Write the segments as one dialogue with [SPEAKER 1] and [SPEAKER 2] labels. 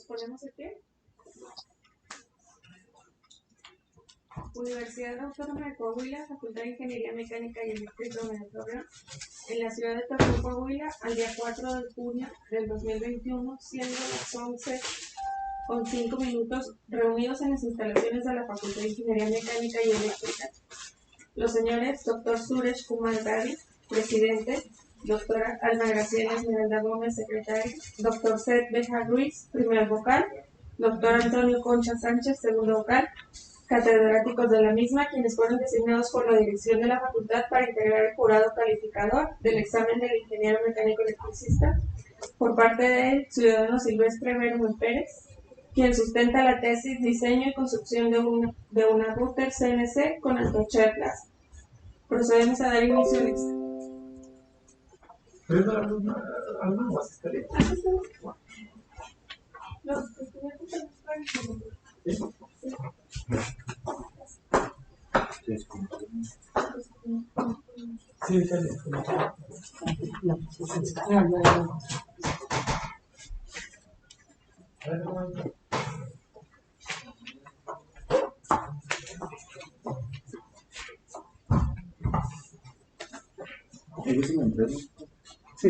[SPEAKER 1] ¿Nos ponemos de pie? Universidad Autónoma de Coahuila, Facultad de Ingeniería Mecánica y Eléctrica de Torreón, en la ciudad de Torreón, Coahuila, al día 4 de junio del 2021, siendo las 11:05, reunidos en las instalaciones de la Facultad de Ingeniería Mecánica y Eléctrica. Los señores Dr. Suresh Kumar Gadi, presidente; doctora Alma Graciela Esmeralda Gómez, secretaria; doctor Seth Beja Ruiz, primer vocal; doctor Antonio Concha Sánchez, segundo vocal; catedráticos de la misma, quienes fueron designados por la dirección de la facultad para integrar el jurado calificador del examen del ingeniero mecánico electricista, por parte del ciudadano Silvestre Bermúdez Pérez, quien sustenta la tesis Diseño y construcción de una router CNC con antorcha de plasma. Procedemos a dar inicio al examen.
[SPEAKER 2] ¿Puedes dar alguna más historia?
[SPEAKER 1] Los estudiantes se nos pueden.
[SPEAKER 2] Sí, sale.
[SPEAKER 3] ¿Ellos se me entregan?
[SPEAKER 2] Sí.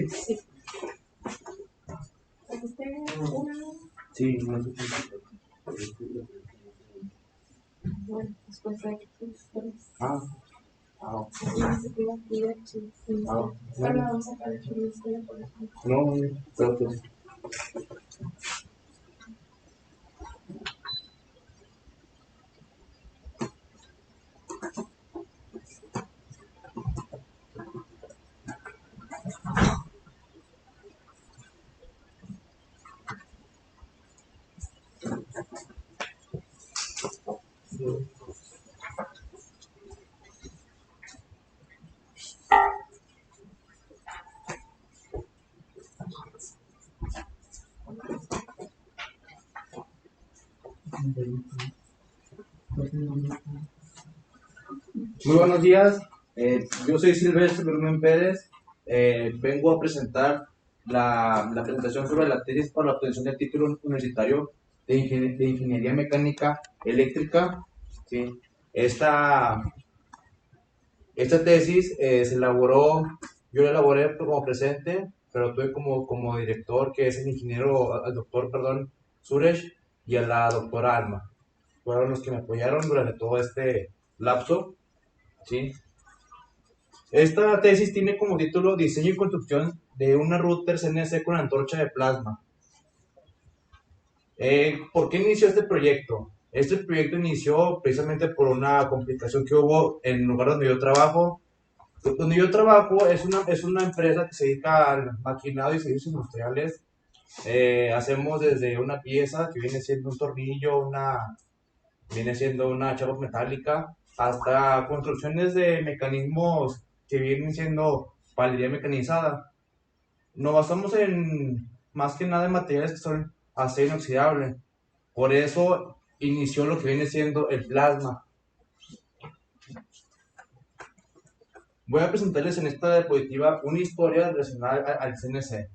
[SPEAKER 3] Sí, no sé.
[SPEAKER 1] Bueno, después hay que
[SPEAKER 3] Ok.
[SPEAKER 1] ahora vamos a sacar el historia por ejemplo.
[SPEAKER 3] No, pero pues. Muy buenos días, yo soy Silvestre Bermúdez Pérez, vengo a presentar la presentación sobre la tesis para la obtención del título universitario de Ingeniería Mecánica Eléctrica. ¿Sí? Esta tesis yo la elaboré como presente, pero tuve como director, que es el al doctor Suresh, y a la doctora Alma. Fueron los que me apoyaron durante todo este lapso. ¿Sí? Esta tesis tiene como título Diseño y construcción de una router CNC con antorcha de plasma. ¿Por qué inició este proyecto? Este proyecto inició precisamente por una complicación que hubo en el lugar donde yo trabajo. Donde yo trabajo es una empresa que se dedica al maquinado y servicios industriales. Hacemos desde una pieza que viene siendo un tornillo, viene siendo una chapa metálica, hasta construcciones de mecanismos que vienen siendo palería mecanizada. Nos basamos más que nada en materiales que son acero inoxidable. Por eso inició lo que viene siendo el plasma. Voy a presentarles en esta diapositiva una historia relacionada al CNC.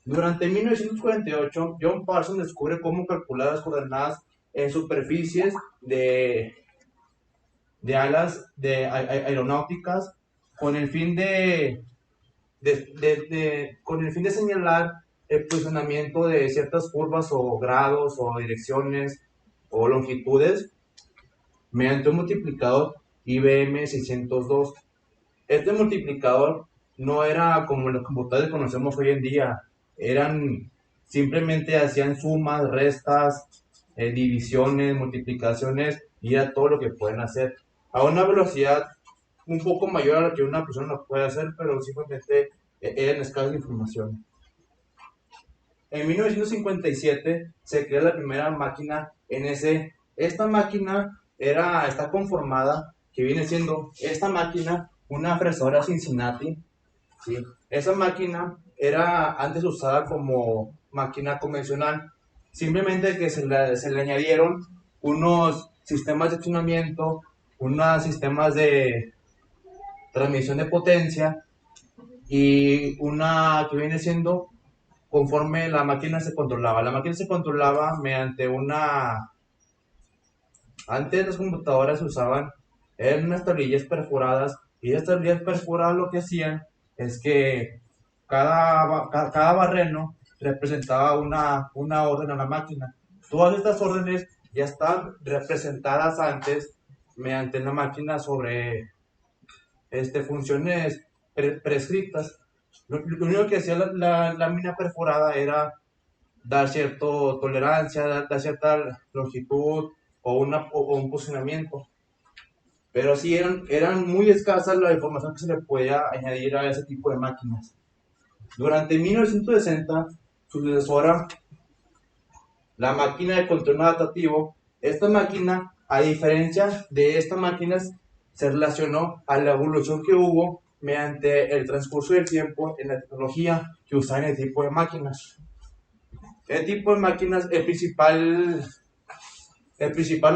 [SPEAKER 3] Durante 1948, John Parsons descubre cómo calcular las coordenadas en superficies de alas aeronáuticas con el fin de señalar el posicionamiento de ciertas curvas o grados o direcciones o longitudes mediante un multiplicador IBM 602. Este multiplicador no era como los computadores que conocemos hoy en día, simplemente hacían sumas, restas, divisiones, multiplicaciones, y era todo lo que pueden hacer a una velocidad un poco mayor a la que una persona lo puede hacer, pero simplemente eran escalas de información. En 1957 se crea la primera máquina NC. Esta máquina está conformada, que viene siendo esta máquina, una fresadora Cincinnati. ¿Sí? Esa máquina era antes usada como máquina convencional, simplemente que se le añadieron unos sistemas de accionamiento, unos sistemas de transmisión de potencia y una que viene siendo conforme la máquina se controlaba. La máquina se controlaba mediante una... Antes las computadoras se usaban, eran unas tablillas perforadas, y esas tablillas perforadas lo que hacían es que cada barreno representaba una orden a la máquina. Todas estas órdenes ya están representadas antes mediante la máquina sobre funciones prescritas. Lo único que hacía la lámina perforada era dar cierta tolerancia, dar cierta longitud o un posicionamiento. Pero sí eran muy escasas la información que se le podía añadir a ese tipo de máquinas. Durante 1960, su sucesora, la máquina de control adaptativo, esta máquina, a diferencia de estas máquinas, se relacionó a la evolución que hubo mediante el transcurso del tiempo en la tecnología que usaban el tipo de máquinas. El tipo de máquinas, el principal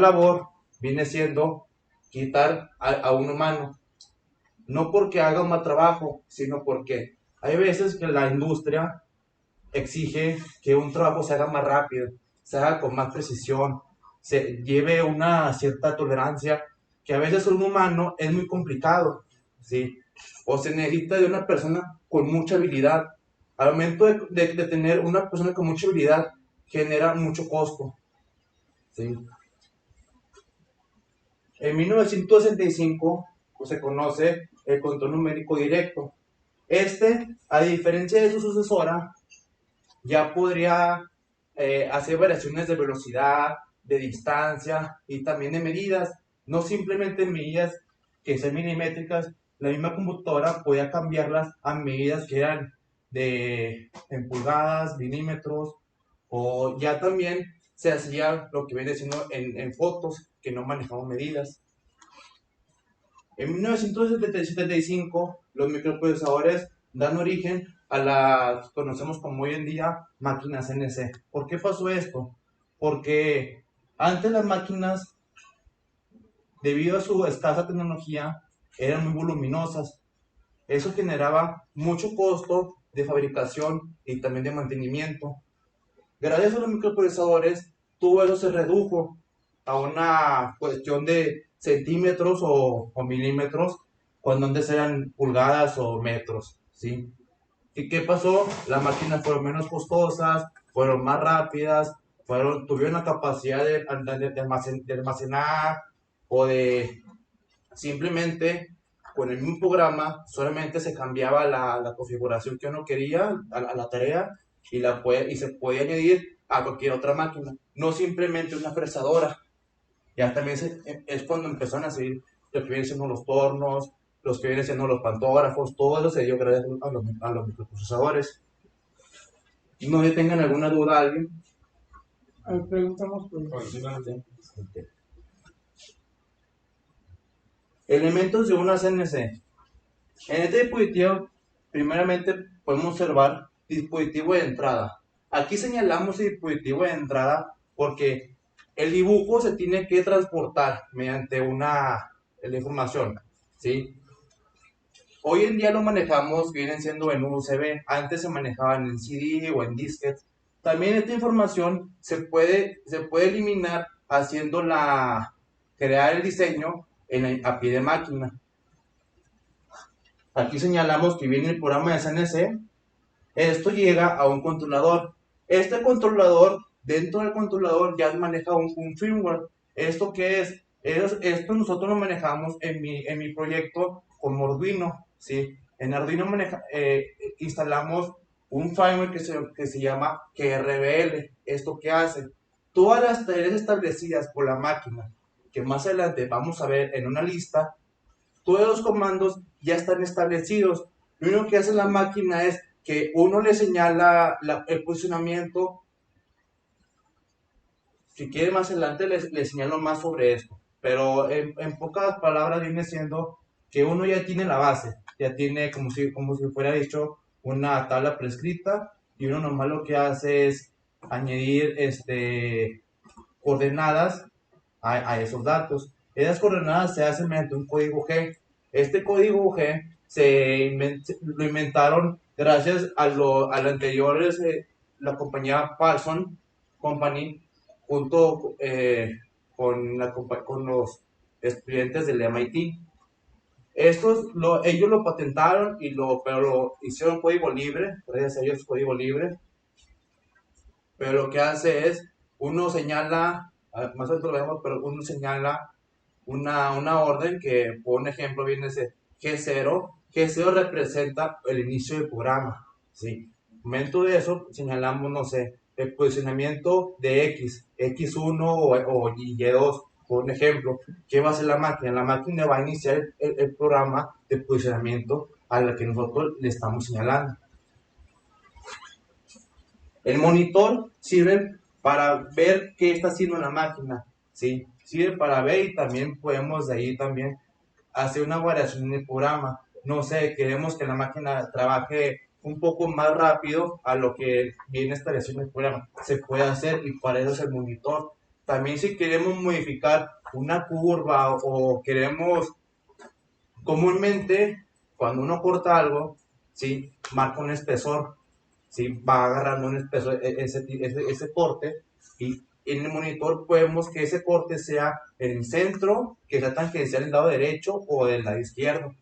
[SPEAKER 3] labor viene siendo quitar a un humano. No porque haga un mal trabajo, sino porque hay veces que la industria exige que un trabajo se haga más rápido, se haga con más precisión, se lleve una cierta tolerancia, que a veces un humano es muy complicado, ¿sí? O se necesita de una persona con mucha habilidad. Al momento de tener una persona con mucha habilidad, genera mucho costo, ¿sí? En 1965 se conoce el control numérico directo. A diferencia de su sucesora, ya podría hacer variaciones de velocidad, de distancia y también de medidas, no simplemente medidas que sean milimétricas. La misma computadora podía cambiarlas a medidas que eran en pulgadas, milímetros, o ya también se hacía lo que viene siendo en fotos, que no manejaban medidas. En 1975, los microprocesadores dan origen a las que conocemos como hoy en día máquinas CNC. ¿Por qué pasó esto? Porque antes las máquinas, debido a su escasa tecnología, eran muy voluminosas. Eso generaba mucho costo de fabricación y también de mantenimiento. Gracias a los microprocesadores, todo eso se redujo a una cuestión de centímetros o milímetros, cuando antes eran pulgadas o metros, ¿sí? ¿Y qué pasó? Las máquinas fueron menos costosas, fueron más rápidas, tuvieron la capacidad de almacenar o de simplemente con el mismo programa, solamente se cambiaba la configuración que uno quería a la tarea y se podía añadir a cualquier otra máquina, no simplemente una fresadora. Ya también es cuando empezaron a seguir lo que vienen siendo los tornos, los que vienen siendo los pantógrafos, todo eso se dio gracias a los microprocesadores. No le tengan alguna duda a alguien.
[SPEAKER 2] A ver, preguntamos por
[SPEAKER 3] Elementos de una CNC. En este dispositivo, primeramente podemos observar dispositivo de entrada. Aquí señalamos el dispositivo de entrada porque el dibujo se tiene que transportar mediante la información, ¿sí? Hoy en día lo manejamos, vienen siendo en USB, antes se manejaban en CD o en disquete. También esta información se puede eliminar haciendo crear el diseño a pie de máquina. Aquí señalamos que viene el programa de CNC. Esto llega a un controlador. Este controlador, dentro del controlador ya maneja un firmware. ¿Esto qué es? Esto nosotros lo manejamos en mi proyecto con Arduino, ¿sí? En Arduino instalamos un firmware que se llama KRBL. ¿Esto qué hace? Todas las tareas establecidas por la máquina, que más adelante vamos a ver en una lista, todos los comandos ya están establecidos. Lo único que hace la máquina es que uno le señala el posicionamiento. Si quiere más adelante le señalo más sobre esto. Pero en pocas palabras viene siendo que uno ya tiene la base. Ya tiene como si fuera dicho una tabla prescrita. Y uno normal lo que hace es añadir coordenadas a esos datos. Esas coordenadas se hacen mediante un código G. Este código G lo inventaron gracias a los anteriores la compañía Parsons Company junto con los estudiantes del MIT. Ellos lo patentaron pero lo hicieron código libre, gracias a ellos código libre. Pero lo que hace es, uno señala, más o menos lo vemos, pero uno señala una orden que, por un ejemplo, viene ese G0. G0 representa el inicio del programa, ¿sí? En el momento de eso, señalamos, no sé, el posicionamiento de X, X1 o Y2, por un ejemplo. ¿Qué va a hacer la máquina? La máquina va a iniciar el programa de posicionamiento al que nosotros le estamos señalando. El monitor sirve para ver qué está haciendo la máquina, ¿sí? Sirve para ver y también podemos de ahí también hacer una variación en el programa. No sé, queremos que la máquina trabaje un poco más rápido a lo que viene estableciendo el programa. Se puede hacer y para eso es el monitor. También si queremos modificar una curva o queremos, comúnmente, cuando uno corta algo, ¿sí? Marca un espesor. ¿Sí? Va agarrando un espesor, ese corte, y en el monitor podemos que ese corte sea en el centro, que sea tangencial del lado derecho o del lado izquierdo.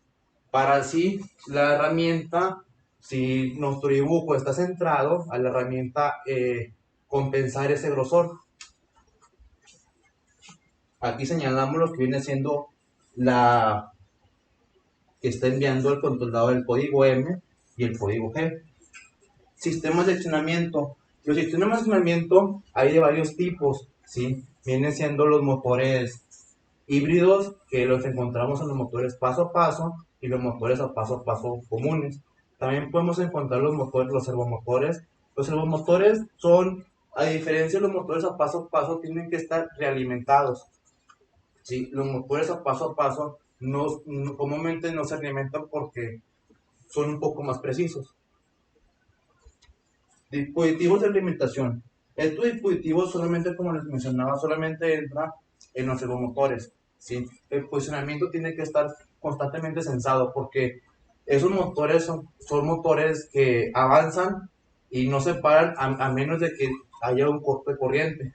[SPEAKER 3] Para así la herramienta, si nuestro dibujo está centrado, a la herramienta compensar ese grosor. Aquí señalamos lo que viene siendo la que está enviando el controlador del código M y el código G. Sistemas de accionamiento. Los sistemas de accionamiento hay de varios tipos, ¿sí? Vienen siendo los motores híbridos, que los encontramos en los motores paso a paso y los motores a paso comunes. También podemos encontrar los servomotores. Los servomotores son, a diferencia de los motores a paso, tienen que estar realimentados, ¿sí? Los motores a paso comúnmente no se alimentan porque son un poco más precisos. Dispositivos de alimentación. Estos dispositivos solamente, como les mencionaba, solamente entra en los servomotores, ¿sí? El posicionamiento tiene que estar constantemente sensado porque esos motores son motores que avanzan y no se paran a menos de que haya un corte de corriente.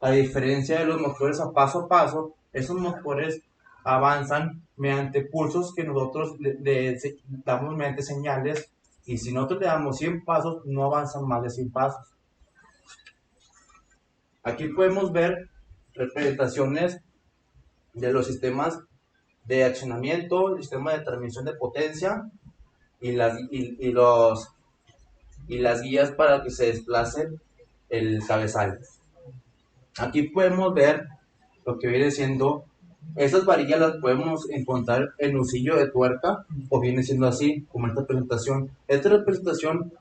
[SPEAKER 3] A diferencia de los motores a paso, esos motores avanzan mediante pulsos que nosotros le damos mediante señales. Y si nosotros le damos 100 pasos, no avanzan más de 100 pasos. Aquí podemos ver representaciones de los sistemas de accionamiento, el sistema de transmisión de potencia y las guías para que se desplace el cabezal. Aquí podemos ver lo que viene siendo, esas varillas las podemos encontrar en nusillo de tuerca o viene siendo así, como esta representación. Esta representación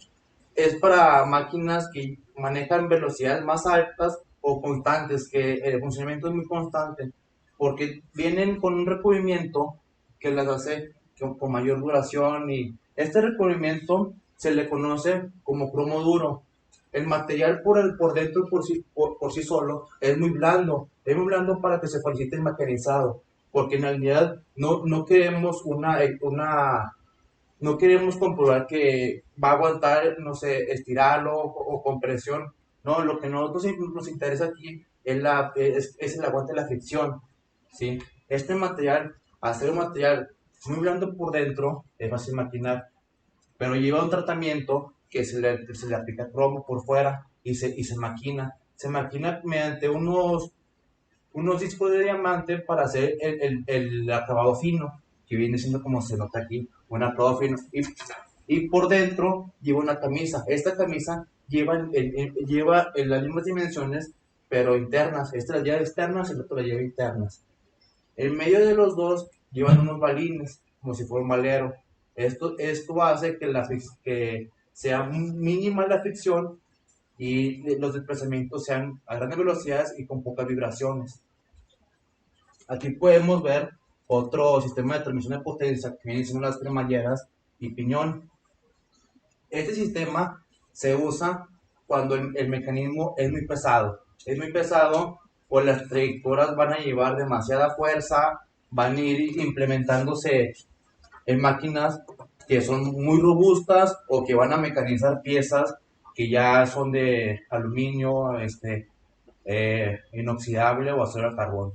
[SPEAKER 3] es para máquinas que manejan velocidades más altas o constantes, que el funcionamiento es muy constante, porque vienen con un recubrimiento que las hace con mayor duración, y este recubrimiento se le conoce como cromo duro. El material por dentro por sí solo es muy blando para que se facilite el mecanizado, porque en realidad no queremos no queremos comprobar que va a aguantar, no sé, estirarlo o compresión. No, lo que nosotros nos interesa aquí es el aguante de la fricción, ¿sí? Este material, al ser un material muy blando por dentro, es fácil maquinar, pero lleva un tratamiento que se le aplica cromo por fuera y se maquina. Se maquina mediante unos discos de diamante para hacer el acabado fino, que viene siendo como se nota aquí, un acabado fino. Y por dentro lleva una camisa. Esta camisa lleva las mismas dimensiones, pero internas. Esta la lleva externas y el otro la lleva internas. En medio de los dos llevan unos balines, como si fuera un valero. Esto hace que sea mínima la fricción y los desplazamientos sean a grandes velocidades y con pocas vibraciones. Aquí podemos ver otro sistema de transmisión de potencia que vienen siendo las cremalleras y piñón. Este sistema se usa cuando el mecanismo es muy pesado. Es muy pesado, pues las trayectorias van a llevar demasiada fuerza, van a ir implementándose en máquinas que son muy robustas o que van a mecanizar piezas que ya son de aluminio, inoxidable o acero al carbón.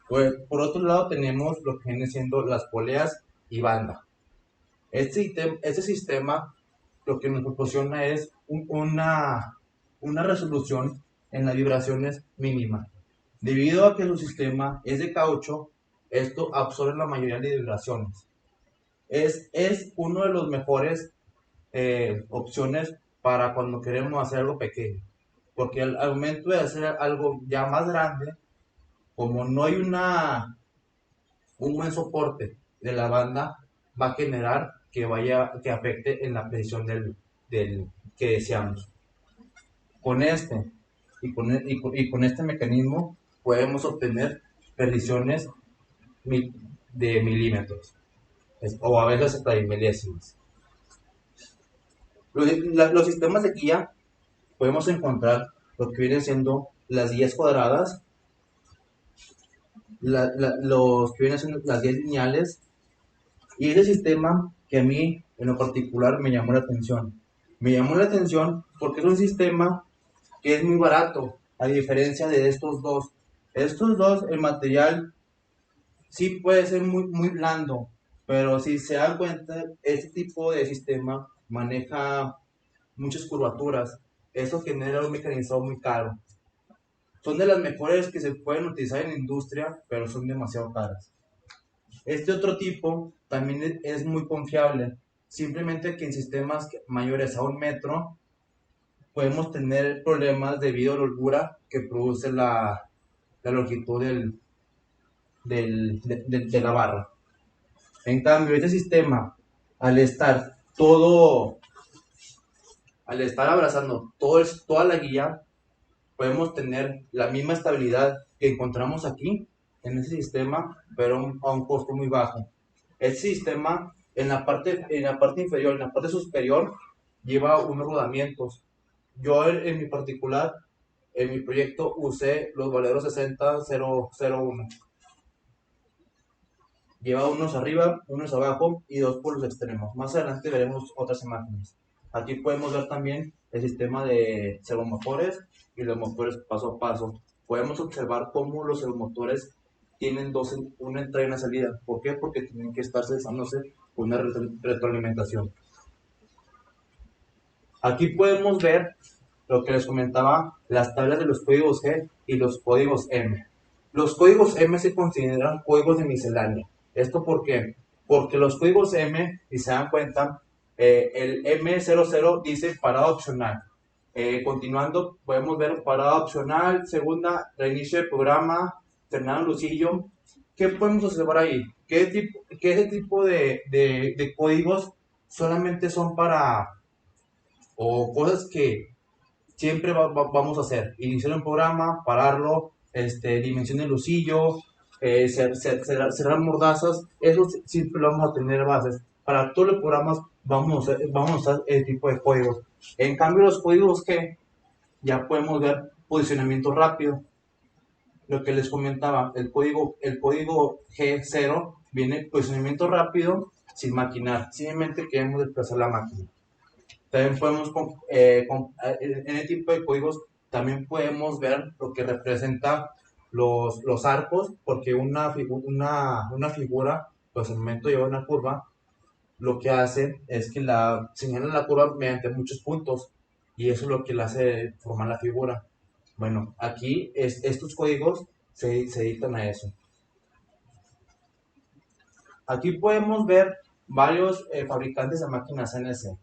[SPEAKER 3] Pues, por otro lado tenemos lo que viene siendo las poleas y banda. Este sistema lo que nos proporciona es una resolución en las vibraciones mínima. Debido a que su sistema es de caucho, esto absorbe la mayoría de vibraciones. Es uno de los mejores opciones para cuando queremos hacer algo pequeño. Porque al momento de hacer algo ya más grande, como no hay un buen soporte de la banda, va a generar que afecte en la precisión del que deseamos. Con este y con este mecanismo podemos obtener precisiones de milímetros o a veces hasta de milésimas. Los sistemas de guía podemos encontrar lo que vienen siendo las guías cuadradas, los que vienen siendo las guías lineales, y ese sistema que a mí en lo particular me llamó la atención. Me llamó la atención porque es un sistema que es muy barato, a diferencia de estos dos. Estos dos, el material sí puede ser muy, muy blando, pero si se dan cuenta, este tipo de sistema maneja muchas curvaturas. Eso genera un mecanizado muy caro. Son de las mejores que se pueden utilizar en la industria, pero son demasiado caras. Este otro tipo también es muy confiable, simplemente que en sistemas mayores a 1 metro podemos tener problemas debido a la holgura que produce la longitud de la barra. En cambio, este sistema, al estar abrazando toda la guía, podemos tener la misma estabilidad que encontramos aquí en ese sistema, pero a un costo muy bajo. El sistema en la parte inferior, en la parte superior, lleva unos rodamientos. Yo en mi particular, en mi proyecto, usé los valeros 60001. Lleva unos arriba, unos abajo y dos por los extremos. Más adelante veremos otras imágenes. Aquí podemos ver también el sistema de servomotores y los motores paso a paso. Podemos observar cómo los servomotores tienen una entrada y una salida. ¿Por qué? Porque tienen que estarse dándose una retroalimentación. Aquí podemos ver lo que les comentaba, las tablas de los códigos G y los códigos M. Los códigos M se consideran códigos de miscelánea. ¿Esto por qué? Porque los códigos M, si se dan cuenta, el M00 dice parada opcional. Continuando, podemos ver parada opcional, segunda, reinicio del programa, Fernando Lucillo. ¿Qué podemos observar ahí? Que ese tipo de códigos solamente son para, o cosas que siempre vamos a hacer: iniciar un programa, pararlo, dimensión de lucillo, cerrar mordazas. Eso siempre lo vamos a tener bases. Para todos los programas vamos a usar el tipo de códigos. En cambio, los códigos que ya podemos ver posicionamiento rápido. Lo que les comentaba, el código G0 viene posicionamiento rápido sin maquinar, simplemente queremos desplazar la máquina. También podemos, en el tipo de códigos, también podemos ver lo que representa los arcos, porque una figura, pues al momento de llevar una curva, lo que hace es que señala la curva mediante muchos puntos, y eso es lo que le hace formar la figura. Bueno, aquí estos códigos se editan a eso. Aquí podemos ver varios fabricantes de máquinas CNC.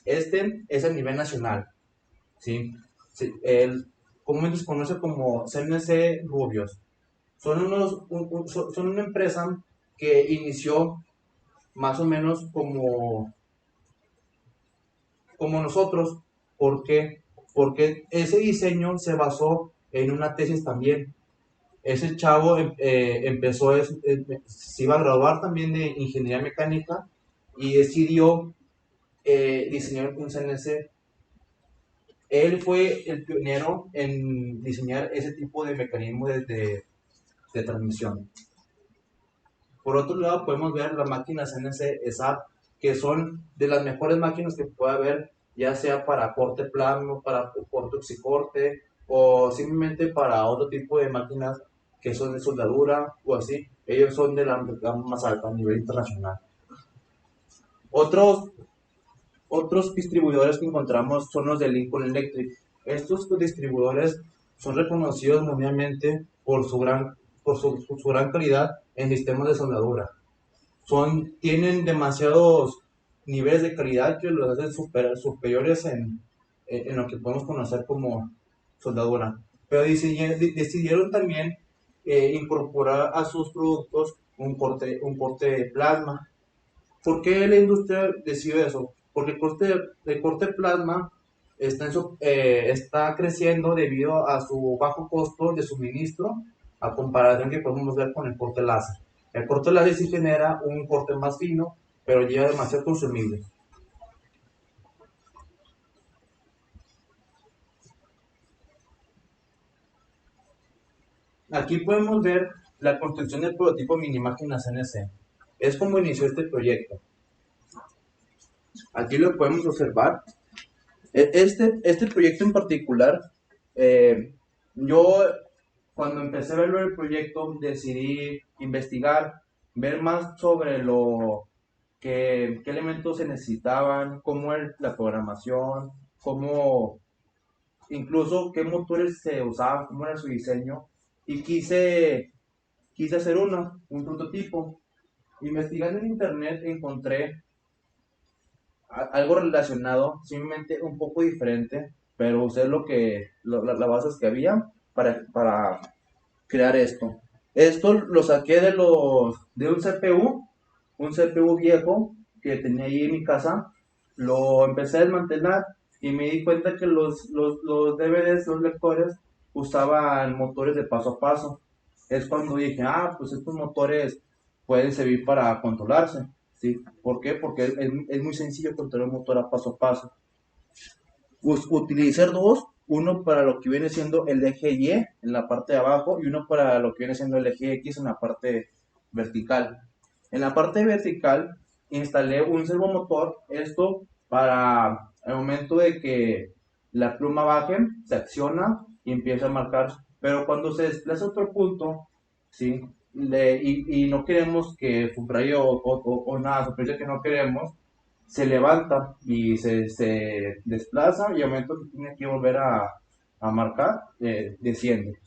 [SPEAKER 3] Este es a nivel nacional, ¿sí? Comúnmente se conoce como CNC Rubios. Son una empresa que inició más o menos como nosotros. ¿Por qué? Porque ese diseño se basó en una tesis también. Ese chavo se iba a graduar también de ingeniería mecánica y decidió diseñar un CNC. Él fue el pionero en diseñar ese tipo de mecanismo de transmisión. Por otro lado, podemos ver la máquina CNC ESAP, que son de las mejores máquinas que puede haber, ya sea para corte plano, para corte oxicorte, o simplemente para otro tipo de máquinas que son de soldadura o así. Ellos son de la gama más alta a nivel internacional. Otros distribuidores que encontramos son los de Lincoln Electric. Estos distribuidores son reconocidos mundialmente por su gran calidad en sistemas de soldadura. Tienen demasiados niveles de calidad que los hacen superiores en lo que podemos conocer como soldadura. Pero decidieron también incorporar a sus productos un corte de plasma. ¿Por qué la industria decidió eso? Porque el corte de plasma está creciendo debido a su bajo costo de suministro a comparación que podemos ver con el corte láser. El corte láser sí genera un corte más fino, pero lleva demasiado consumible. Aquí podemos ver la construcción del prototipo mini máquina CNC. Es como inició este proyecto. Aquí lo podemos observar. Este proyecto en particular, yo cuando empecé a verlo el proyecto decidí investigar, ver más sobre qué elementos se necesitaban, cómo es la programación, incluso qué motores se usaban, cómo era su diseño, y quise hacer un prototipo. Investigando en internet encontré algo relacionado, simplemente un poco diferente, pero usé las bases que había para crear esto. Esto lo saqué de un CPU viejo que tenía ahí en mi casa, lo empecé a desmantelar y me di cuenta que los DVDs, los lectores, usaban motores de paso a paso. Es cuando dije, pues estos motores pueden servir para controlarse. ¿Sí? ¿Por qué? Porque es muy sencillo controlar un motor a paso. Utilicé dos, uno para lo que viene siendo el eje Y en la parte de abajo y uno para lo que viene siendo el eje X en la parte vertical. En la parte vertical instalé un servomotor, esto para el momento de que la pluma baje, se acciona y empieza a marcar, pero cuando se desplaza a otro punto, ¿sí? Y no queremos que subraye o nada, superficie que no queremos, se levanta y se desplaza y al momento que tiene que volver a marcar, desciende.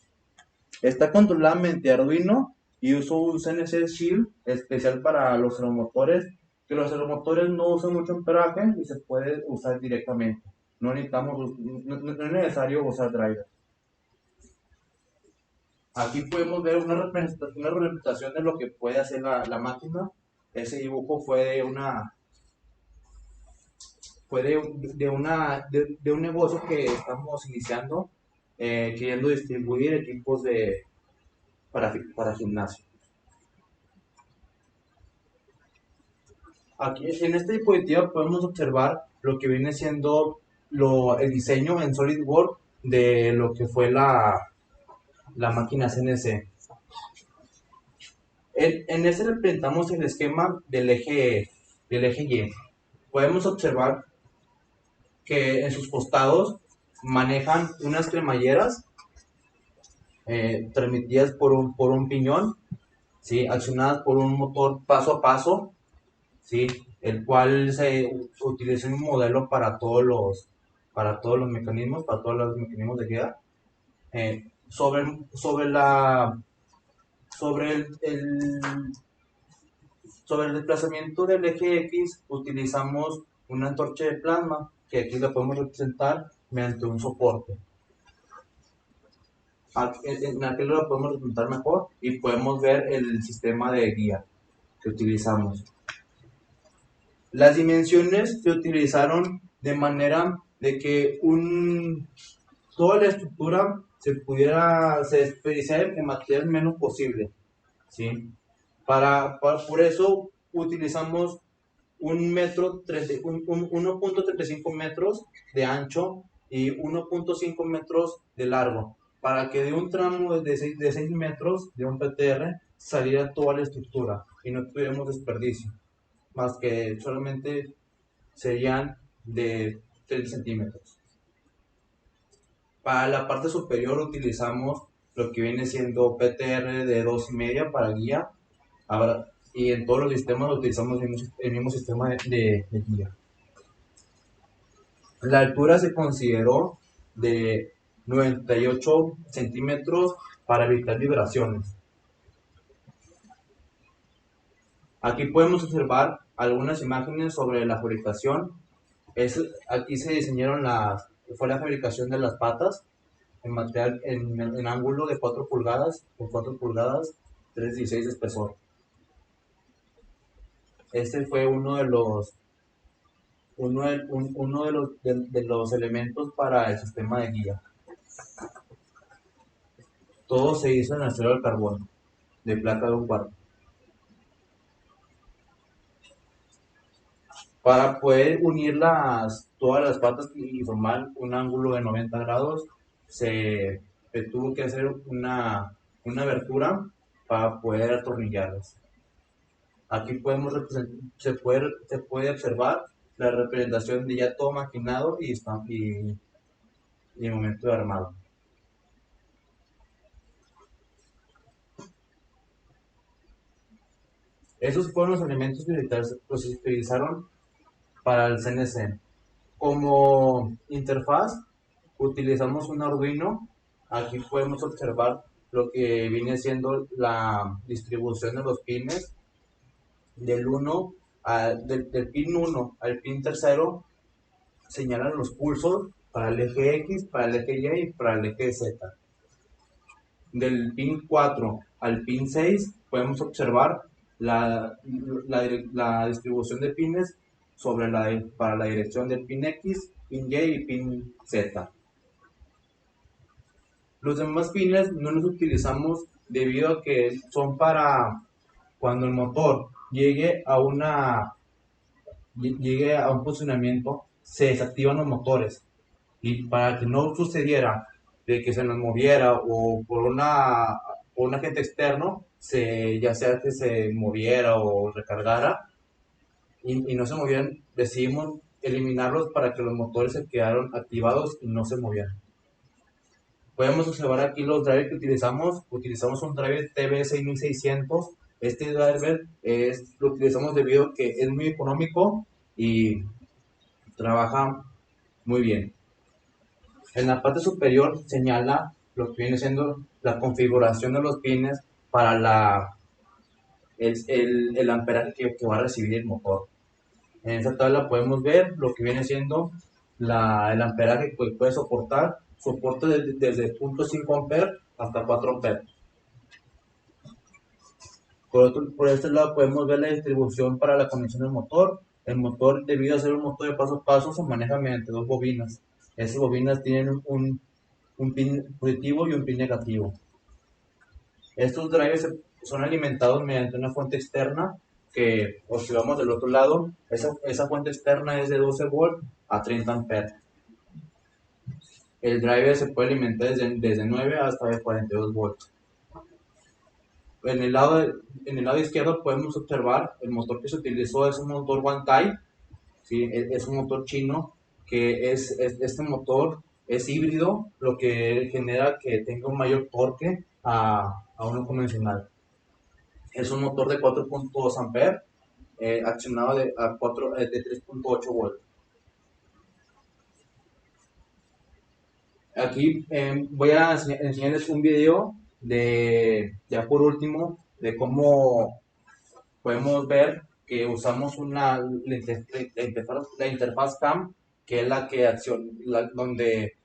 [SPEAKER 3] Está controlada mediante Arduino y uso un CNC Shield especial para los servomotores, que los servomotores no usan mucho amperaje y se puede usar directamente. No es necesario usar drivers. Aquí podemos ver una representación de lo que puede hacer la máquina. Ese dibujo fue de un negocio que estamos iniciando, queriendo distribuir equipos para gimnasio. Aquí en esta diapositiva podemos observar lo que viene siendo el diseño en SolidWorks de lo que fue la máquina CNC. En este representamos el esquema del eje Y. Podemos observar que en sus costados manejan unas cremalleras transmitidas por un piñón, ¿sí? Accionadas por un motor paso a paso, ¿sí? El cual se utiliza un modelo para todos los mecanismos, para todos los mecanismos de guía. Sobre el desplazamiento del eje X utilizamos una antorcha de plasma que aquí la podemos representar mediante un soporte. En aquí lo podemos representar mejor y podemos ver el sistema de guía que utilizamos. Las dimensiones se utilizaron de manera de que toda la estructura se desperdiciara en material menos posible, ¿sí? Por eso utilizamos 1.35 metros de ancho y 1.5 metros de largo, para que de un tramo de 6 metros de un PTR saliera toda la estructura y no tuviéramos desperdicio. más que solamente serían de 30 centímetros. Para la parte superior utilizamos lo que viene siendo PTR de 2,5 para guía. Ahora, y en todos los sistemas utilizamos el mismo sistema de guía. La altura se consideró de 98 centímetros para evitar vibraciones. Aquí podemos observar algunas imágenes sobre la fabricación. Aquí se diseñaron fue la fabricación de las patas en material en ángulo de 4 pulgadas por 4 pulgadas, 3,16 de espesor. Este fue uno de los elementos para el sistema de guía. Todo se hizo en acero al carbón, de placa de un cuarto. Para poder unir todas las patas y formar un ángulo de 90 grados, se tuvo que hacer una abertura para poder atornillarlas. Aquí se puede observar la representación de ya todo maquinado y el momento de armado. Esos fueron los elementos que se utilizaron para el CNC. Como interfaz utilizamos un Arduino. Aquí podemos observar lo que viene siendo la distribución de los pines del pin 1 al pin tercero. Señalan los pulsos para el eje X, para el eje Y y para el eje Z. Del pin 4 al pin 6 podemos observar la distribución de pines para la dirección del pin X, pin Y y pin Z. Los demás pines no los utilizamos debido a que son para cuando el motor llegue a un funcionamiento, se desactivan los motores. Y para que no sucediera de que se nos moviera o por un agente externo, ya sea que se moviera o recargara y no se movieran, decidimos eliminarlos para que los motores se quedaran activados y no se movieran. Podemos observar aquí los drivers que utilizamos. Utilizamos un driver TB6600. Este driver lo utilizamos debido a que es muy económico y trabaja muy bien. En la parte superior señala lo que viene siendo la configuración de los pines para el amperaje que va a recibir el motor. En esta tabla podemos ver lo que viene siendo el amperaje que puede soportar. Soporta desde 0.5 amperes hasta 4 amperes. Por este lado podemos ver la distribución para la conexión del motor. El motor, debido a ser un motor de paso a paso, se maneja mediante 2 bobinas. Esas bobinas tienen un pin positivo y un pin negativo. Estos drivers son alimentados mediante una fuente externa que observamos del otro lado. Esa fuente externa es de 12 volts a 30 amperes. El driver se puede alimentar desde 9 hasta 42 volts. En el lado izquierdo podemos observar el motor que se utilizó, es un motor Wantai, ¿sí? Es un motor chino que este motor es híbrido, lo que genera que tenga un mayor torque a uno convencional. Es un motor de 4.2 amperes, accionado de 3.8 volts. Aquí voy a enseñarles un video ya por último, de cómo podemos ver que usamos la interfaz CAM, que es donde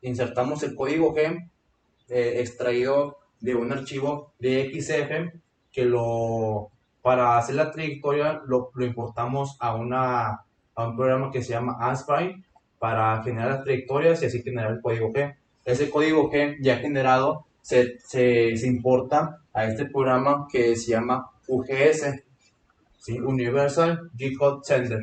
[SPEAKER 3] insertamos el código GEM extraído de un archivo de XF, que para hacer la trayectoria lo importamos a un programa que se llama Anspire para generar las trayectorias y así generar el código G. Ese código G ya generado se importa a este programa que se llama UGS, ¿sí? Universal G-Code Sender.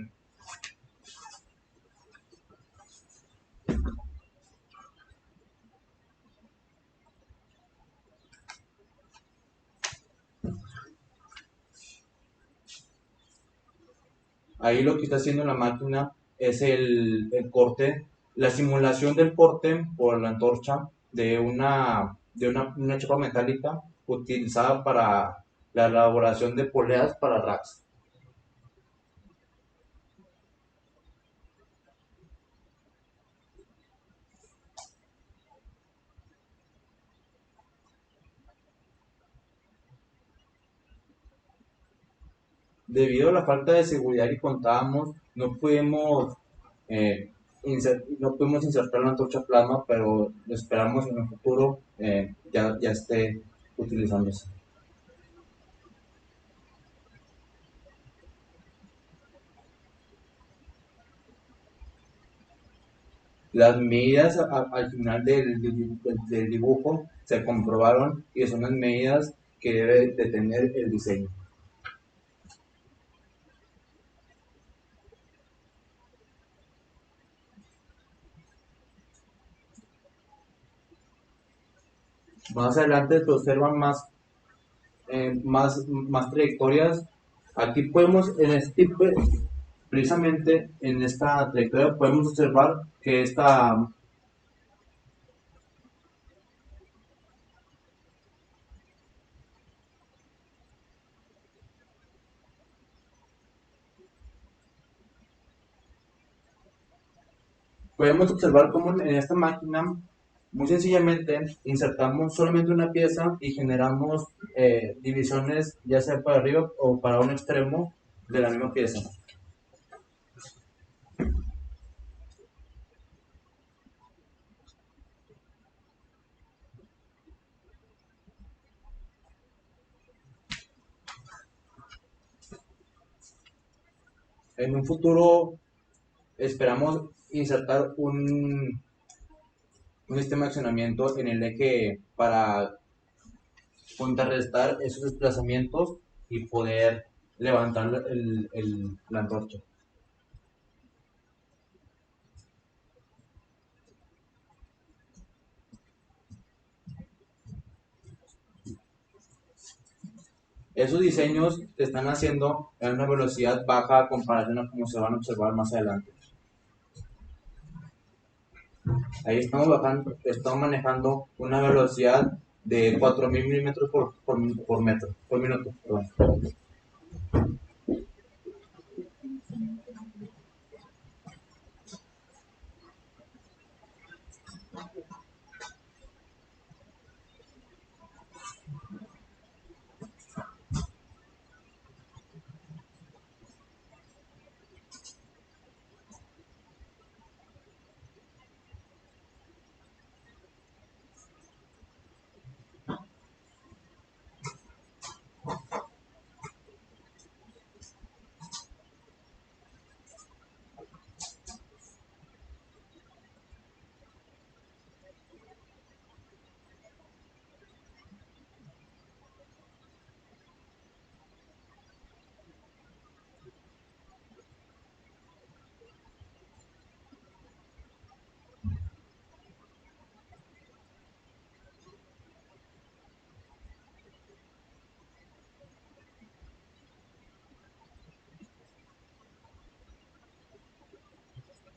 [SPEAKER 3] Ahí lo que está haciendo la máquina es el corte, la simulación del corte por la antorcha una chapa metálica utilizada para la elaboración de poleas para racks. Debido a la falta de seguridad que contábamos, no pudimos insertar la antorcha plasma, pero esperamos en el futuro ya esté utilizándose. Las medidas al final del dibujo se comprobaron y son las medidas que debe de tener el diseño. Más adelante se observan más trayectorias. Aquí podemos, en este tipo, precisamente en esta trayectoria, podemos observar que podemos observar cómo en esta máquina, muy sencillamente, insertamos solamente una pieza y generamos divisiones, ya sea para arriba o para un extremo de la misma pieza. En un futuro esperamos insertar un sistema de accionamiento en el eje para contrarrestar esos desplazamientos y poder levantar la antorcha. Esos diseños se están haciendo a una velocidad baja a comparación a como se van a observar más adelante. Ahí estamos manejando una velocidad de 4000 milímetros por minuto. Perdón.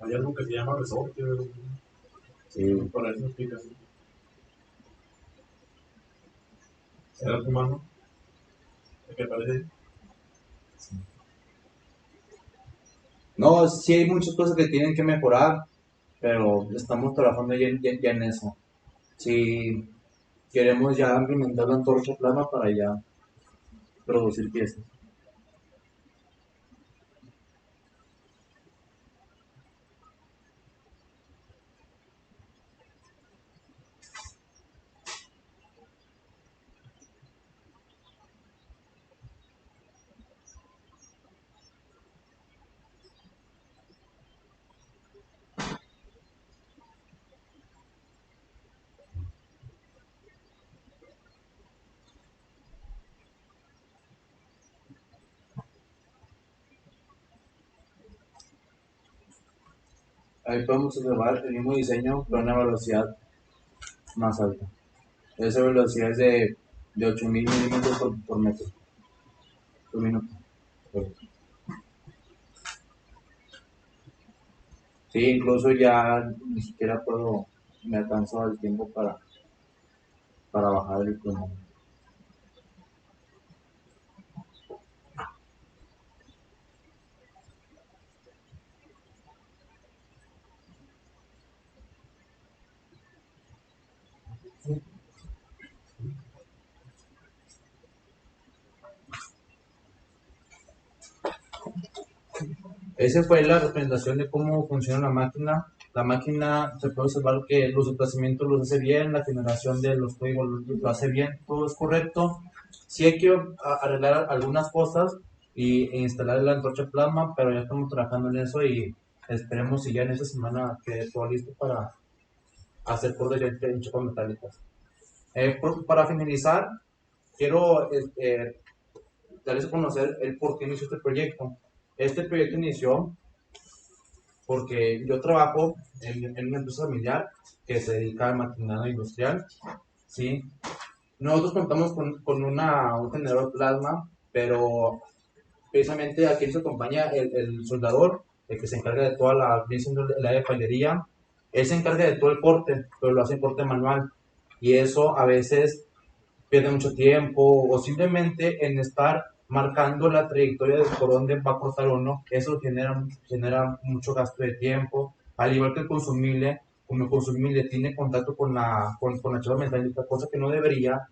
[SPEAKER 4] Hay algo que se llama resorte,
[SPEAKER 3] Sí.
[SPEAKER 4] por eso explica así. ¿Será tu mano? ¿De qué parece?
[SPEAKER 3] No, sí hay muchas cosas que tienen que mejorar, pero estamos trabajando ya en eso. Si queremos ya implementar la antorcha plana para ya producir piezas. Ahí podemos observar el mismo diseño con una velocidad más alta. Esa velocidad es de 8000 milímetros por minuto. Sí, incluso ya ni siquiera me alcanzó el tiempo para bajar el diploma. Esa fue la representación de cómo funciona la máquina. La máquina se puede observar que los desplazamientos los hace bien, la generación de los códigos lo hace bien, todo es correcto. Sí hay que arreglar algunas cosas e instalar la antorcha plasma, pero ya estamos trabajando en eso y esperemos si ya en esta semana quede todo listo para hacer por delante en chapas metálicas. Para finalizar, quiero darles a conocer el por qué inició este proyecto. Este proyecto inició porque yo trabajo en una empresa familiar que se dedica al maquinaria industrial, ¿sí? Nosotros contamos con un generador plasma, pero precisamente aquí nos acompaña el soldador, el que se encarga de toda la de palería. Él se encarga de todo el corte, pero lo hace en corte manual. Y eso a veces pierde mucho tiempo o simplemente en estar marcando la trayectoria de por dónde va a cortar uno, eso genera mucho gasto de tiempo, al igual que el consumible, como el consumible tiene contacto con la chapa metálica, cosa que no debería,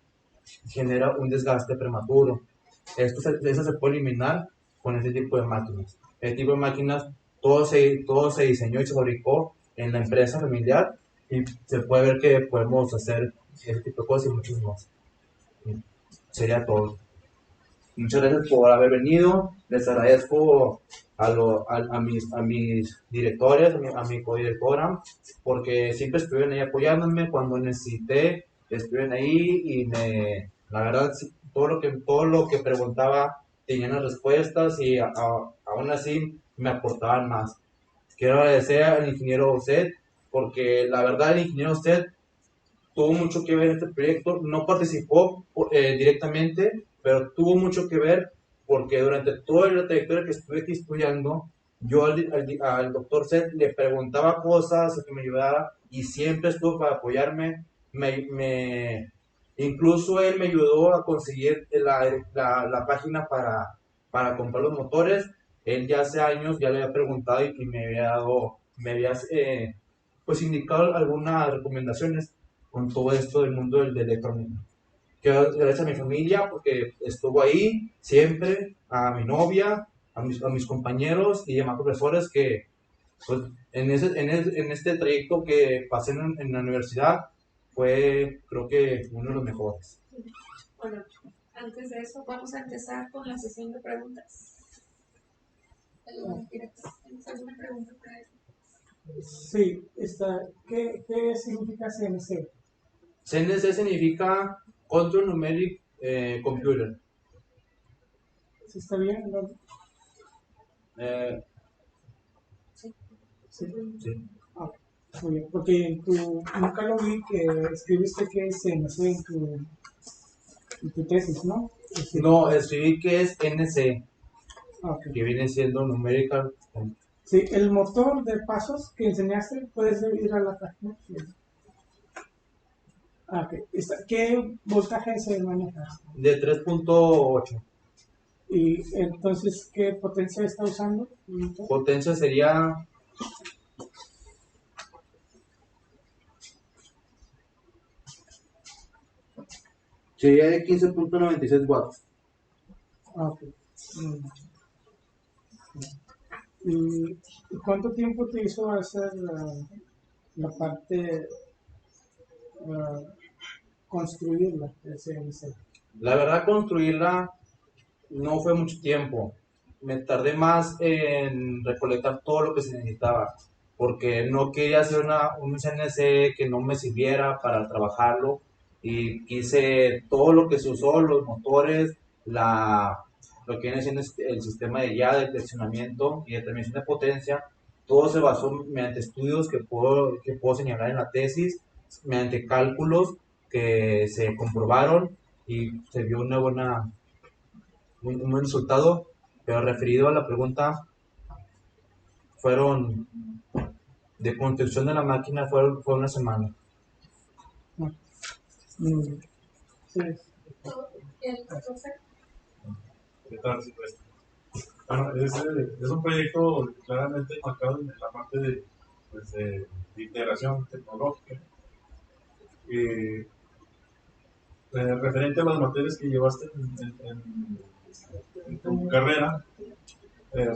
[SPEAKER 3] genera un desgaste prematuro. Eso se puede eliminar con este tipo de máquinas. Este tipo de máquinas, todo se diseñó y se fabricó en la empresa familiar y se puede ver que podemos hacer ese tipo de cosas y muchos más. Sería todo. Muchas gracias por haber venido. Les agradezco a mis directores, a mi codirectora, porque siempre estuvieron ahí apoyándome cuando necesité, estuvieron ahí y la verdad, todo lo que preguntaba tenían las respuestas y aún así me aportaban más. Quiero agradecer al ingeniero Osset, porque la verdad el ingeniero Osset tuvo mucho que ver en este proyecto, no participó directamente, pero tuvo mucho que ver porque durante toda la trayectoria que estuve aquí estudiando, yo al doctor Seth le preguntaba cosas, que me ayudara y siempre estuvo para apoyarme. Incluso él me ayudó a conseguir la página para comprar los motores. Él ya hace años ya le había preguntado y me había dado, pues indicado algunas recomendaciones con todo esto del mundo del electrónico. Quiero gracias a mi familia porque estuvo ahí siempre, a mi novia, a mis compañeros y demás profesores que pues, en este trayecto que pasé en la universidad fue creo que uno de los mejores.
[SPEAKER 1] Bueno, antes de eso vamos a empezar con la sesión de preguntas. ¿Tienes alguna pregunta para él?
[SPEAKER 2] Sí, ¿qué significa CNC?
[SPEAKER 3] CNC significa Control Numeric Computer.
[SPEAKER 2] ¿Sí está bien? ¿No?
[SPEAKER 1] Sí.
[SPEAKER 2] Sí.
[SPEAKER 3] Sí.
[SPEAKER 2] Ah, muy bien, porque nunca lo vi que escribiste que es CNC en tu tesis, ¿no?
[SPEAKER 3] No, escribí que es NC,
[SPEAKER 2] Okay.
[SPEAKER 3] que viene siendo Numerical.
[SPEAKER 2] Sí, el motor de pasos que enseñaste, puedes ir a la página. Sí. Okay. ¿Qué voltaje se maneja?
[SPEAKER 3] De 3.8.
[SPEAKER 2] Y entonces, ¿qué potencia está usando?
[SPEAKER 3] Potencia sería de 15.96 watts.
[SPEAKER 2] Okay. ¿Y cuánto tiempo te hizo hacer la parte, construirla, el CNC?
[SPEAKER 3] La verdad, construirla no fue mucho tiempo. Me tardé más en recolectar todo lo que se necesitaba, porque no quería hacer un CNC que no me sirviera para trabajarlo y quise todo lo que se usó, los motores, lo que viene siendo el sistema de guía, de tensionamiento y determinación de potencia. Todo se basó mediante estudios que puedo señalar en la tesis, mediante cálculos que se comprobaron y se vio un buen resultado, pero referido a la pregunta, fueron de construcción de la máquina fue una semana.
[SPEAKER 2] Mm, sí.
[SPEAKER 1] El profe.
[SPEAKER 4] ¿Qué tal, Silvestre? Bueno, es un proyecto claramente marcado en la parte pues, de integración tecnológica. Eh, Referente a las materias que llevaste en tu carrera,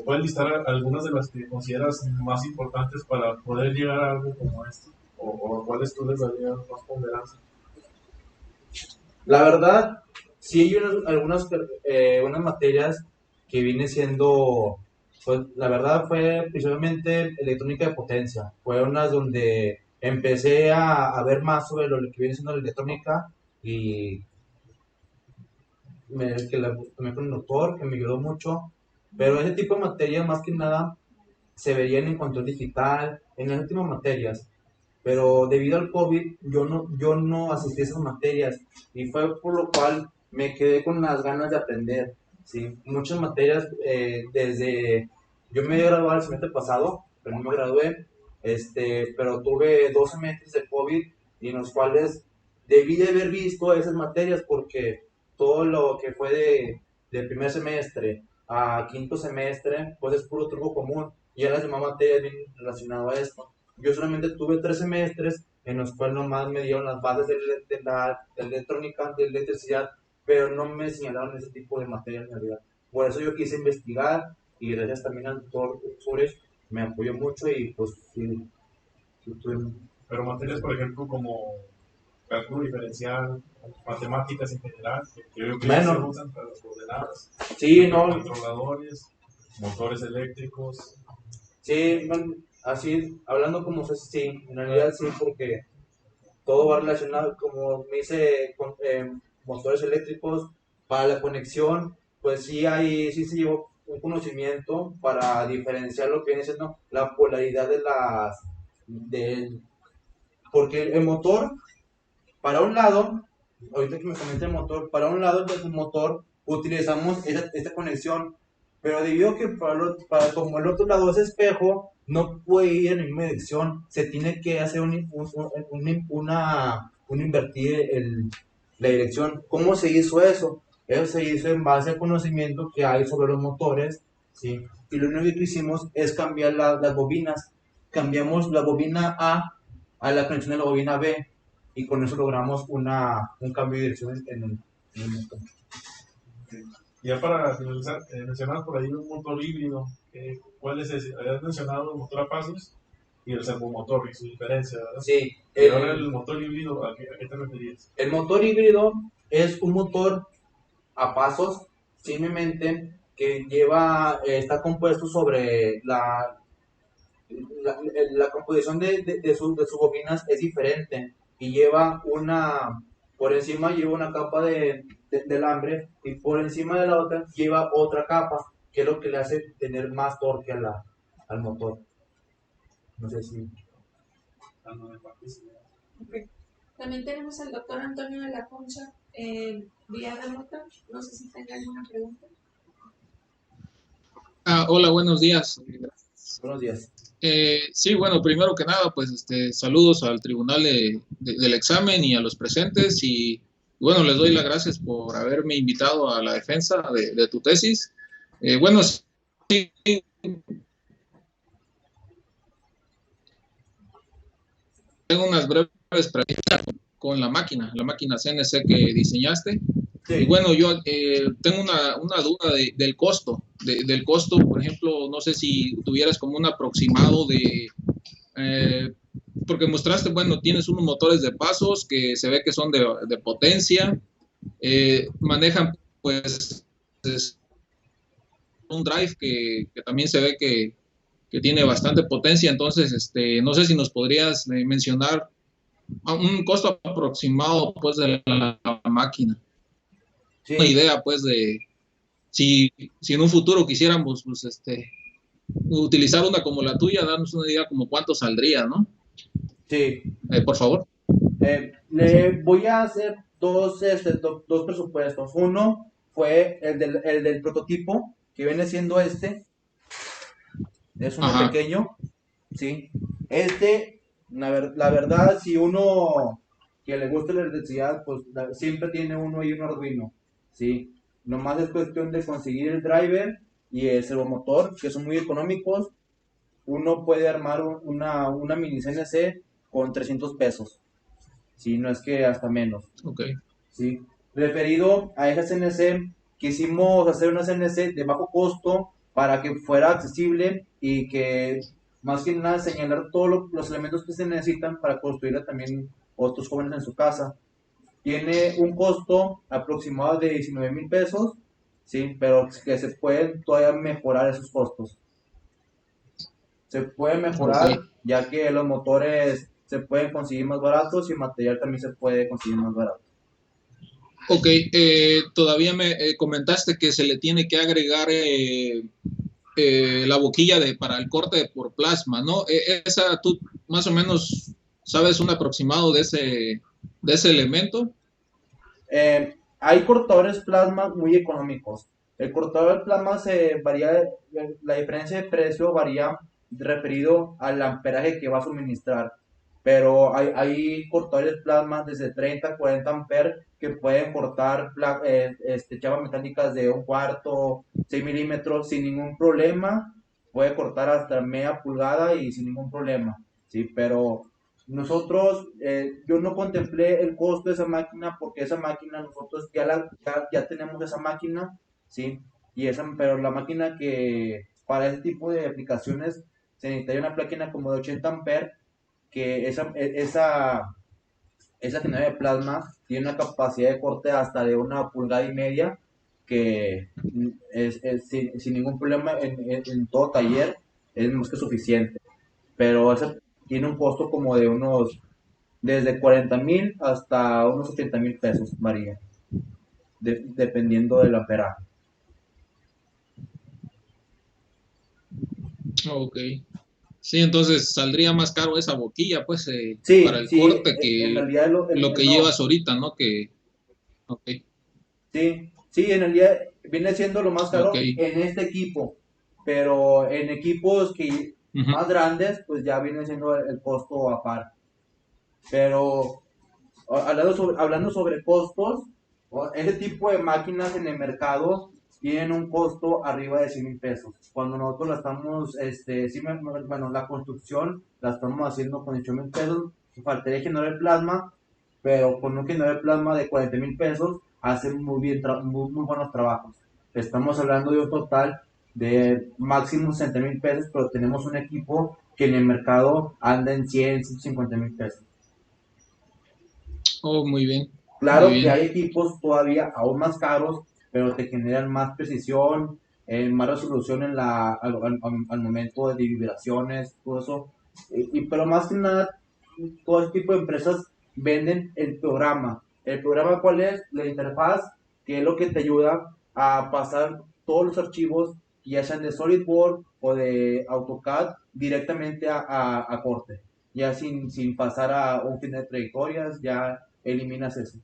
[SPEAKER 4] ¿puedes listar algunas de las que consideras más importantes para poder llegar a algo como esto? ¿O cuáles tú les darías más ponderancia?
[SPEAKER 3] La verdad, sí hay unas materias que viene siendo, pues la verdad fue principalmente electrónica de potencia. Fue unas donde empecé a ver más sobre lo que viene siendo la electrónica y que la tomé con un doctor que me ayudó mucho. Pero ese tipo de materias más que nada se verían en control digital, en las últimas materias. Pero debido al COVID yo no asistí a esas materias y fue por lo cual me quedé con las ganas de aprender, ¿sí? Muchas materias, yo me gradué el semestre pasado, pero no me gradué, pero tuve 2 semestres de COVID y en los cuales debí de haber visto esas materias porque todo lo que fue de primer semestre a quinto semestre, pues es puro truco común y ya las demás materias bien relacionado a esto. Yo solamente tuve 3 semestres en los cuales nomás me dieron las bases de electrónica, de electricidad, pero no me señalaron ese tipo de materias en realidad. Por eso yo quise investigar y gracias también al doctor Suárez me apoyó mucho y pues sí, tuve.
[SPEAKER 4] Pero materias, por ejemplo, como cálculo diferencial, matemáticas en general, que creo que se
[SPEAKER 3] Bueno,
[SPEAKER 4] usan para las coordenadas,
[SPEAKER 3] sí, no,
[SPEAKER 4] controladores, motores eléctricos.
[SPEAKER 3] sí, bueno, así, hablando como sí, en realidad sí, porque todo va relacionado, como me dice, con motores eléctricos, para la conexión, pues sí se llevó un conocimiento para diferenciar lo que viene siendo la polaridad de, porque el motor, para un lado, ahorita que me comenta el motor, para un lado del motor utilizamos esta conexión, pero debido a que como el otro lado es espejo, no puede ir en la misma dirección, se tiene que hacer un invertir la dirección. ¿Cómo se hizo eso? Eso se hizo en base al conocimiento que hay sobre los motores, ¿sí? Y lo único que hicimos es cambiar las bobinas. Cambiamos la bobina a la conexión de la bobina B y con eso logramos un cambio de dirección en el motor.
[SPEAKER 4] Ya para finalizar, mencionabas por ahí un motor híbrido. ¿Cuál es ese? Habías mencionado el motor a pasos y el servomotor y su diferencia, ¿verdad?
[SPEAKER 3] Sí,
[SPEAKER 4] Y ahora el motor híbrido, ¿a qué te referías?
[SPEAKER 3] el motor híbrido es un motor a pasos, simplemente que está compuesto sobre la composición de sus bobinas es diferente y por encima lleva una capa de alambre y por encima de la otra lleva otra capa, que es lo que le hace tener más torque al motor. No sé si.
[SPEAKER 1] Okay. También tenemos al doctor Antonio de la Concha vía remota. No sé si tenga alguna pregunta.
[SPEAKER 5] Hola, buenos días.
[SPEAKER 3] Buenos días.
[SPEAKER 5] Sí, bueno, primero que nada, pues saludos al tribunal del examen y a los presentes y bueno, les doy las gracias por haberme invitado a la defensa de tu tesis. Bueno, sí, tengo unas breves preguntas con la máquina CNC que diseñaste. Sí. Y bueno, yo tengo una duda del costo, del costo, por ejemplo, no sé si tuvieras como un aproximado porque mostraste, bueno, tienes unos motores de pasos que se ve que son de potencia, manejan pues un drive que también se ve que tiene bastante potencia, entonces no sé si nos podrías mencionar un costo aproximado pues de la máquina. Sí. Una idea pues de si en un futuro quisiéramos pues, utilizar una como la tuya, darnos una idea como cuánto saldría, ¿no?
[SPEAKER 3] Sí.
[SPEAKER 5] Por favor.
[SPEAKER 3] Le voy a hacer dos presupuestos. Uno fue el del prototipo, que viene siendo es uno pequeño, ¿sí? La verdad, si uno que le gusta la electricidad, pues siempre tiene uno y un Arduino, ¿sí? Nomás es cuestión de conseguir el driver y el servomotor, que son muy económicos. Uno puede armar una mini CNC con 300 pesos, ¿sí? No es que hasta menos,
[SPEAKER 5] Ok,
[SPEAKER 3] ¿sí? Referido a esa CNC, quisimos hacer una CNC de bajo costo para que fuera accesible y que más que nada señalar todos los elementos que se necesitan para construirla también otros jóvenes en su casa. Tiene un costo aproximado de 19,000 pesos, ¿sí? Pero que se pueden todavía mejorar esos costos. Se puede
[SPEAKER 5] ok.
[SPEAKER 3] mejorar ya que los motores se pueden conseguir más baratos y el material también se puede conseguir más barato.
[SPEAKER 5] Ok, todavía me comentaste que se le tiene que agregar la boquilla para el corte por plasma, ¿no? Esa tú más o menos sabes un aproximado de ese elemento.
[SPEAKER 3] Hay cortadores plasma muy económicos. El cortador de plasma se varía, la diferencia de precio varía referido al amperaje que va a suministrar. Pero hay cortadores plasma desde 30 a 40 amperes que pueden cortar chapas metálicas de 1/4, 6 milímetros sin ningún problema. Puede cortar hasta media pulgada y sin ningún problema. ¿Sí? Pero nosotros, yo no contemplé el costo de esa máquina porque esa máquina nosotros ya tenemos esa máquina, ¿sí? Pero la máquina que para ese tipo de aplicaciones se necesitaría una máquina como de 80 amperes, que esa generación de plasma tiene una capacidad de corte hasta de 1,5 pulgadas, que sin ningún problema en todo taller es más que suficiente. Pero ese tiene un costo como de desde 40,000 hasta unos 70,000 pesos, varía, dependiendo del amperaje.
[SPEAKER 5] Ok. Sí, entonces saldría más caro esa boquilla, pues, para
[SPEAKER 3] Sí,
[SPEAKER 5] el
[SPEAKER 3] sí,
[SPEAKER 5] corte
[SPEAKER 3] en
[SPEAKER 5] que
[SPEAKER 3] realidad
[SPEAKER 5] lo que
[SPEAKER 3] no,
[SPEAKER 5] llevas ahorita, ¿no? Ok,
[SPEAKER 3] sí, sí, en realidad viene siendo lo más
[SPEAKER 5] ok.
[SPEAKER 3] caro en este equipo, pero en equipos que
[SPEAKER 5] Ujú.
[SPEAKER 3] más grandes, pues ya viene siendo el costo aparte. Pero hablando sobre costos, ese tipo de máquinas en el mercado tienen un costo arriba de 100,000 pesos. Cuando nosotros la estamos, bueno, la construcción la estamos haciendo con 8,000 pesos, faltaría generar el plasma, pero con un generador de plasma de 40,000 pesos hacen muy buenos trabajos. Estamos hablando de un total de máximo 60,000 pesos, pero tenemos un equipo que en el mercado anda en 100, 150,000 pesos.
[SPEAKER 5] Oh, muy bien, muy
[SPEAKER 3] Claro que
[SPEAKER 5] bien.
[SPEAKER 3] hay equipos todavía aún más caros, pero te generan más precisión, más resolución al momento de vibraciones, todo eso. Pero más que nada, todo este tipo de empresas venden el programa. ¿El programa cuál es? La interfaz, que es lo que te ayuda a pasar todos los archivos, ya sean de SolidWorks o de AutoCAD, directamente a corte. Ya sin pasar a un fin de trayectorias, ya eliminas eso.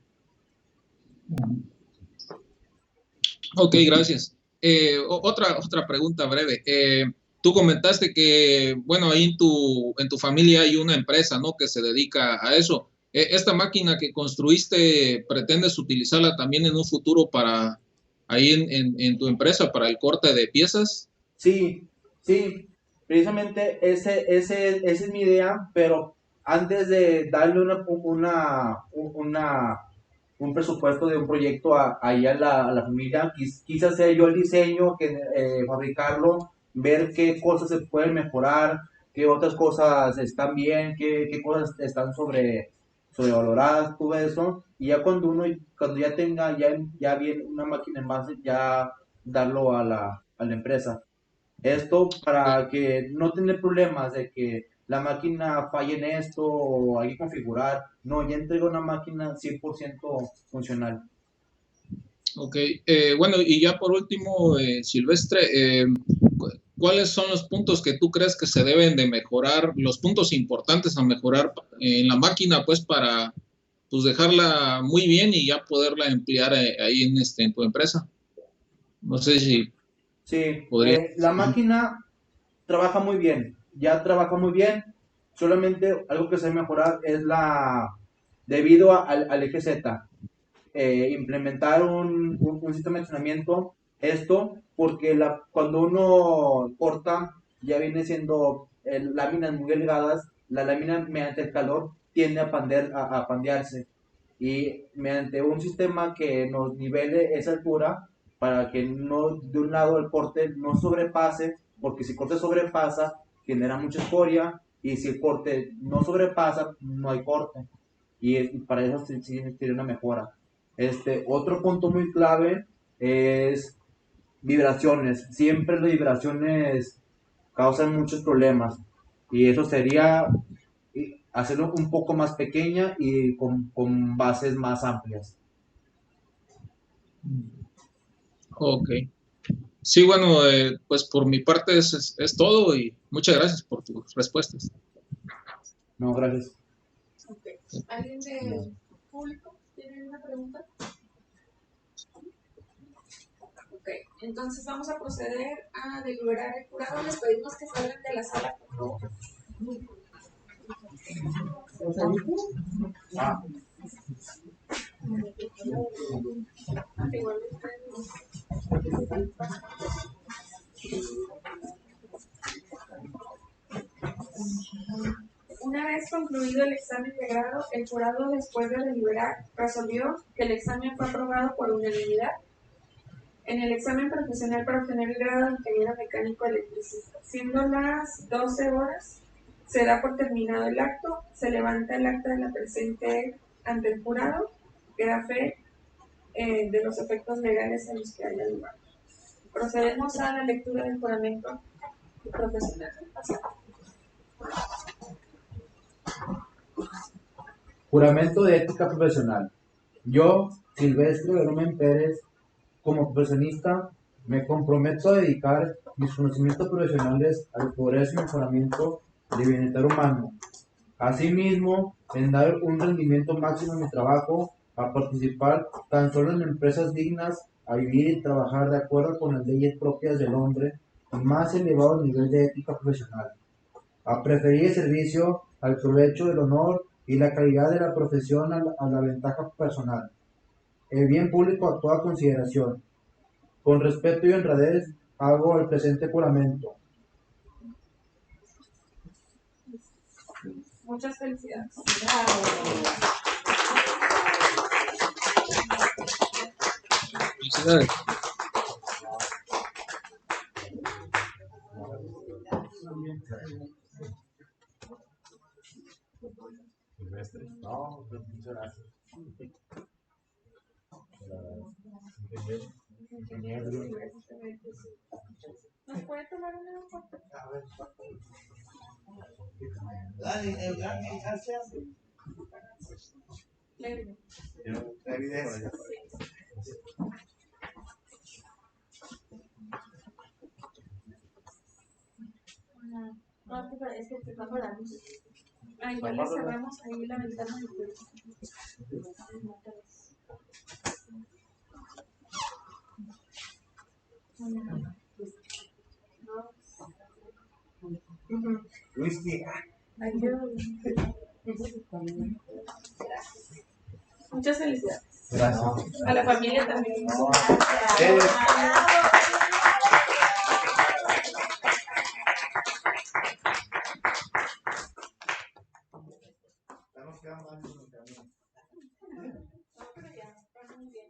[SPEAKER 5] Ok, gracias. Otra pregunta breve. Tú comentaste que, bueno, ahí en tu familia hay una empresa, ¿no? Que se dedica a eso. ¿Esta máquina que construiste pretendes utilizarla también en un futuro para ahí en tu empresa para el corte de piezas?
[SPEAKER 3] Sí, sí, precisamente esa es mi idea, pero antes de darle un presupuesto de un proyecto ahí a la familia, quise hacer yo el diseño, fabricarlo, ver qué cosas se pueden mejorar, qué otras cosas están bien, qué cosas están sobrevaloradas, todo eso, y ya cuando ya tenga ya bien una máquina en base, ya darlo a la empresa. Esto
[SPEAKER 5] Ok.
[SPEAKER 3] para que no tener problemas de que la máquina falle en esto o hay que configurar. No, ya entrega una máquina 100% funcional.
[SPEAKER 5] Ok, bueno, y ya por último, Silvestre, ¿cuáles son los puntos que tú crees que se deben de mejorar, los puntos importantes a mejorar en la máquina, pues para pues dejarla muy bien y ya poderla emplear ahí en tu empresa? No sé si
[SPEAKER 3] Sí,
[SPEAKER 5] podría.
[SPEAKER 3] la máquina trabaja muy bien, ya trabaja muy bien. Solamente algo que se debe mejorar es debido al eje Z, implementar un sistema de entrenamiento, esto porque cuando uno corta, ya viene siendo láminas muy delgadas, la lámina mediante el calor tiende a pandearse, y mediante un sistema que nos nivele esa altura para que no de un lado el corte no sobrepase, porque si el corte sobrepasa genera mucha escoria, y si el corte no sobrepasa no hay corte, y para eso sí tiene una mejora. Otro punto muy clave es vibraciones. Siempre las vibraciones causan muchos problemas, y eso sería hacerlo un poco más pequeña y con bases más amplias.
[SPEAKER 5] Ok. Sí, bueno, pues por mi parte es todo y muchas gracias por tus respuestas.
[SPEAKER 3] No, gracias.
[SPEAKER 1] Okay. ¿Alguien del público tiene una pregunta? Ok, entonces vamos a proceder a deliberar el jurado. Les pedimos que salgan de la sala, por favor. Una vez concluido el examen de grado, el jurado, después de deliberar, resolvió que el examen fue aprobado por unanimidad. En el examen profesional para obtener el grado de ingeniero mecánico electricista, siendo las 12 horas, se da por terminado el acto, se levanta el acta de la presente ante el jurado, que da fe de los efectos legales en los que haya lugar. Procedemos a la lectura del juramento profesional.
[SPEAKER 3] Juramento de ética profesional. Yo, Silvestre Velomen Pérez, como profesionista, me comprometo a dedicar mis conocimientos profesionales al progreso y mejoramiento del bienestar humano. Asimismo, en dar un rendimiento máximo en mi trabajo, a participar tan solo en empresas dignas, a vivir y trabajar de acuerdo con las leyes propias del hombre y más elevado nivel de ética profesional, a preferir el servicio al provecho del honor y la calidad de la profesión a la ventaja personal, el bien público a toda consideración. Con respeto y honradez hago el presente juramento.
[SPEAKER 1] Muchas felicidades.
[SPEAKER 5] Felicidades.
[SPEAKER 3] No, muchas gracias.
[SPEAKER 1] ¿Nos puede tomar una foto?
[SPEAKER 3] La evidencia.
[SPEAKER 1] No, es que te tapo la luz. Igual le cerramos ahí la ventana.
[SPEAKER 3] Luis,
[SPEAKER 1] muchas felicidades.
[SPEAKER 3] gracias.
[SPEAKER 1] A la familia también.
[SPEAKER 3] Estamos quedando antes en el camino.
[SPEAKER 1] No, pero ya, está muy bien.